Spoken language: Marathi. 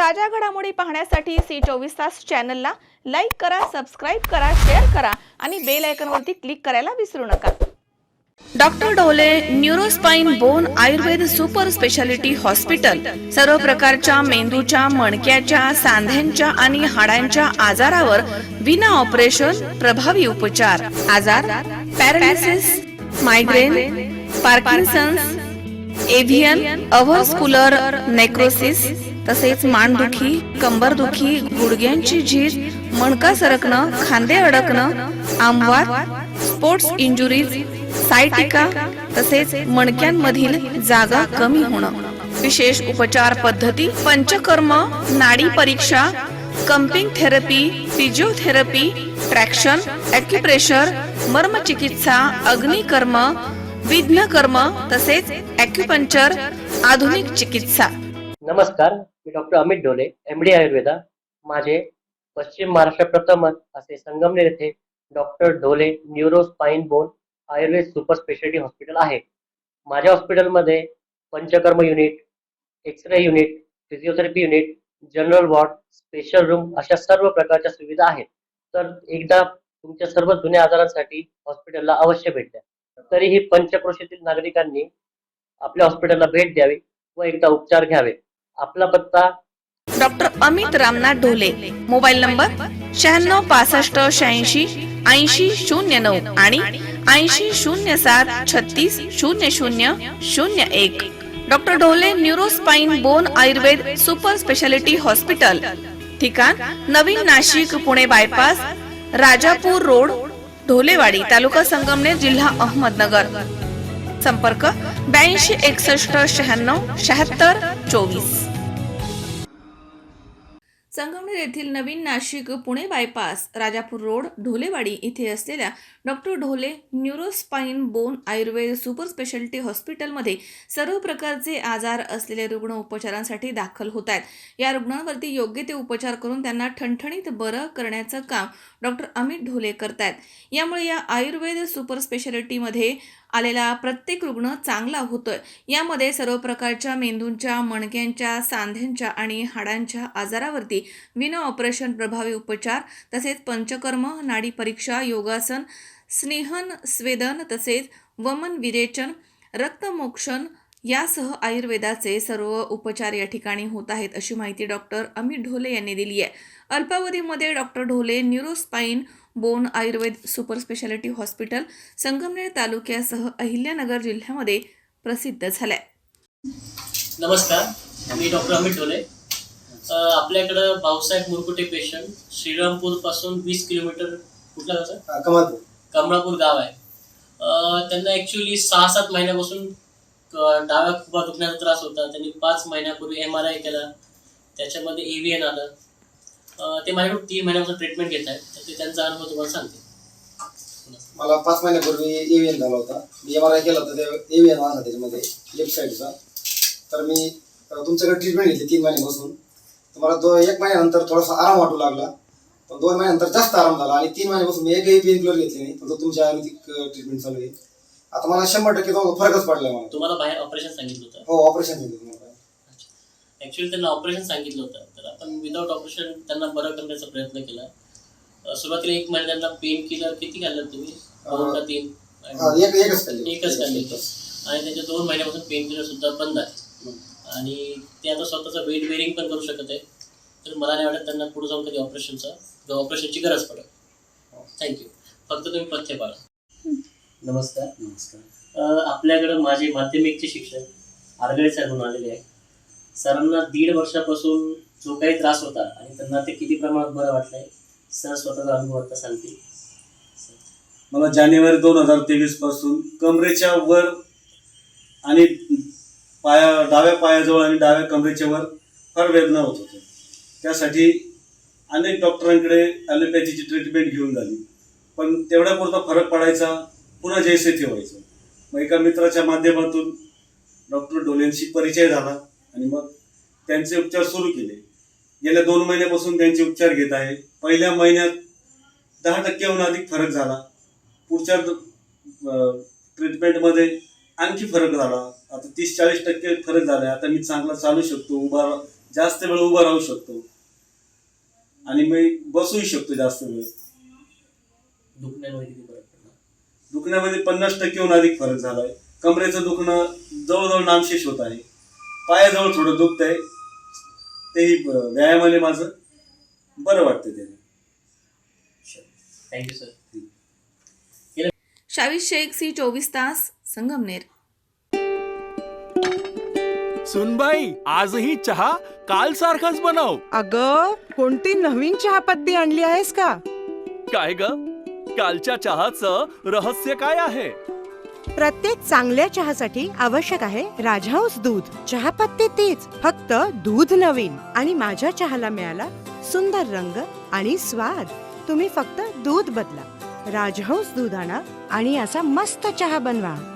ताज्या घडामोडी पाहण्यासाठी C24 तास चॅनलला लाईक करा, सबस्क्राईब करा, शेअर करा आणि बेल आयकॉनवरती क्लिक करायला विसरू नका। Doctor Dhole neuro spine bone Ayurveda super speciality hospital सर्व प्रकारच्या मेंदूच्या, मणक्याच्या, सांध्यांच्या आणि हाडांच्या आजारावर विना ऑपरेशन प्रभावी उपचार। आजार पॅरालिसिस, मायग्रेन, पार्किन्सन्स, एव्हियन, अव्हस्क्युलर नेक्रोसिस, तसेच मानदुखी, कंबरदुखी, गुडघ्यांची झीज, मणका सरकणं, खांदे अडकणं, आमवात, स्पोर्ट्स इंजुरीज, सायटिका, तसेच मणक्यांमधील जागा कमी होणं। विशेष उपचार पद्धती पंचकर्म, नाडी परीक्षा, cupping therapy, physiotherapy, traction, acupressure, मर्मचिकित्सा, अग्निकर्म, विघ्नकर्म, तसेच ॲक्युपंक्चर, आधुनिक चिकित्सा। नमस्कार, मी डॉक्टर अमित ढोले, MD आयुर्वेदा। माझे पश्चिम महाराष्ट्र प्रथमच असे संगमनेर येथे doctor Dhole neuro spine bone Ayurveda super speciality hospital आहे। माझ्या हॉस्पिटलमध्ये panchakarma unit, x ray unit, physiotherapy unit, general ward, special room अशा सर्व प्रकारच्या सुविधा आहेत। तर एकदा तुमच्या सर्व जुन्या आजारांसाठी हॉस्पिटलला अवश्य भेट द्या। तरीही पंचक्रोशीतील नागरिकांनी आपल्या हॉस्पिटलला भेट द्यावी व एकदा उपचार घ्यावे। आपला पत्ता doctor Amit Ramnath Dhole, mobile number 966586 8009 आणि 8007360001। Doctor Dhole neuro spine bone Ayurveda super speciality hospital, ठिकाण नवीन नाशिक पुणे बायपास, राजापूर रोड, ढोलेवाडी, तालुका संगमनेर, जिल्हा अहमदनगर। संपर्क 82 61 96 76 24। संगमनेर येथील नवीन नाशिक पुणे बायपास, राजापूर रोड, ढोलेवाडी इथे असलेल्या doctor Dhole neuro spine bone Ayurveda super speciality हॉस्पिटलमध्ये सर्व प्रकारचे आजार असलेले रुग्ण उपचारांसाठी दाखल होत आहेत। या रुग्णांवरती योग्य ते उपचार करून त्यांना ठणठणीत बरं करण्याचं काम डॉक्टर अमित ढोले करतायत। यामुळे या आयुर्वेद सुपर स्पेशालिटीमध्ये आलेला प्रत्येक रुग्ण चांगला होतोय। यामध्ये सर्व प्रकारच्या मेंदूंच्या, मणक्यांच्या, सांध्यांच्या आणि हाडांच्या आजारावरती विना ऑपरेशन प्रभावी उपचार, तसेच पंचकर्म, नाडी परीक्षा, योगासन, स्नेहन स्वेदन, तसेच वमन विरेचन, रक्तमोक्षण यासह आयुर्वेदाचे सर्व उपचार या ठिकाणी होत आहेत, अशी माहिती डॉक्टर अमित ढोले यांनी दिली आहे। अल्पावधीमध्ये doctor Dhole neuro spine bone Ayurveda super speciality hospital Sangamner तालुक्यासह अहिल्यानगर जिल्ह्यामध्ये प्रसिद्ध झाले। नमस्कार, मी डॉक्टर अमित ढोले। आपल्याकडं भाऊसाहेब मुरकुटे पेशंट, श्रीरामपूर पासून 20 किलोमीटर, कुठला गाव? कमळापूर गाव आहे। त्यांना ॲक्च्युली 6-7 महिन्यापासून डाव्या खुबा दुखण्याचा त्रास होता। त्यांनी 5 महिन्यापूर्वी MRI केला, त्याच्यामध्ये एव्हियन आलं। ते माझ्याकडून 3 महिन्यापासून ट्रीटमेंट घेत आहेत, तर ते त्यांचा अनुभव तुम्हाला सांगते। मला 5 महिन्यापूर्वी एव्हियन झाला होता, मी MRI केला होता, ते एव्हियन आला त्याच्यामध्ये लेफ्ट साईडचा। तर मी तुमच्याकडे ट्रीटमेंट घेतली 3 महिन्यापासून। तुम्हाला 1 महिन्यानंतर थोडासा आराम वाटू लागला, पण 2 महिन्यानंतर जास्त आराम झाला आणि 3 महिन्यापासून मी एकही पेन किलर घेतली नाही, फक्त तुमच्या आयुर्वेदिक ट्रीटमेंट चालू आहे। आता मला 100% फरकच पडलाय मला। तुम्हाला बाहेर ऑपरेशन सांगितलं होतं? हो, ऑपरेशन केलं तुम्हाला। ॲक्च्युली त्यांना ऑपरेशन सांगितलं होतं, तर आपण विदाउट ऑपरेशन त्यांना बरं करण्याचा प्रयत्न केला। सुरुवातीला 1 महिना त्यांना पेन किलर किती खाल्लं तुम्ही? 2 का 3? एकच खाल्ली आणि त्याच्या 2 महिन्यापासून पेन किलर सुद्धा बंद आहे आणि ते आता स्वतःचा वेट बेरिंग पण करू शकत आहे। तर मला नाही वाटत त्यांना पुढे जाऊन कधी ऑपरेशनची गरज पडेल। थँक्यू। फक्त तुम्ही पथ्य पाळा। नमस्कार। आपल्याकडं माझे माध्यमिकचे शिक्षक आरगळे सर म्हणून आलेले आहे। सरांना 1.5 वर्षापासून जो काही त्रास होता आणि त्यांना ते किती प्रमाणात बरं वाटलंय, सर स्वतःचा अनुभव आता सांगतील। मला जानेवारी 2023 पासून कमरेच्या वर आणि डाव्या पायाजवळ आणि डाव्या कमरेच्या वर फार वेदना होत होत्या। त्यासाठी अनेक डॉक्टरांकडे ॲलोपॅथीची ट्रीटमेंट घेऊन झाली, पण तेवढ्यापुरता फरक पडायचा, पुन्हा जैसे ते व्हायचं। मग एका मित्राच्या माध्यमातून डॉक्टर ढोलेंशी परिचय झाला आणि मग त्यांचे उपचार सुरू केले। गेल्या 2 महिन्यापासून त्यांचे उपचार घेत आहे। पहिल्या महिन्यात 10%हून अधिक फरक झाला, पुढच्या ट्रीटमेंटमध्ये आणखी फरक झाला, आता 30-40% फरक झाला। आता मी चांगला चालू शकतो, उभा जास्त वेळ उभा राहू शकतो आणि मी बसूही शकतो जास्त वेळ. दुखण्यामध्ये किती फरक पडला? दुखण्यामध्ये 50%हून अधिक फरक झालाय. कमरेचं दुखणं जवळजवळ नामशेष होत आहे. पायाजवळ थोडं दुखत आहे, तेही व्यायामाने माझं बरं वाटतं त्याने. Thank you sir. शावीद शेख, C24 तास, संगमनेर. सुनबाई, आजही चहा काल सारखाच बनव. अगं, कोणती नवीन चहापत्ती आणली आहेस का? काय ग, कालच्या चहाचं रहस्य काय आहे? प्रत्येक चांगल्या चहासाठी आवश्यक आहे राजहंस दूध. चहापत्ती तीच, फक्त दूध नवीन. आणि माझ्या चहाला मिळाला सुंदर रंग आणि स्वाद. तुम्ही फक्त दूध बदला. राजहंस दूध आणा आणि असा मस्त चहा बनवा.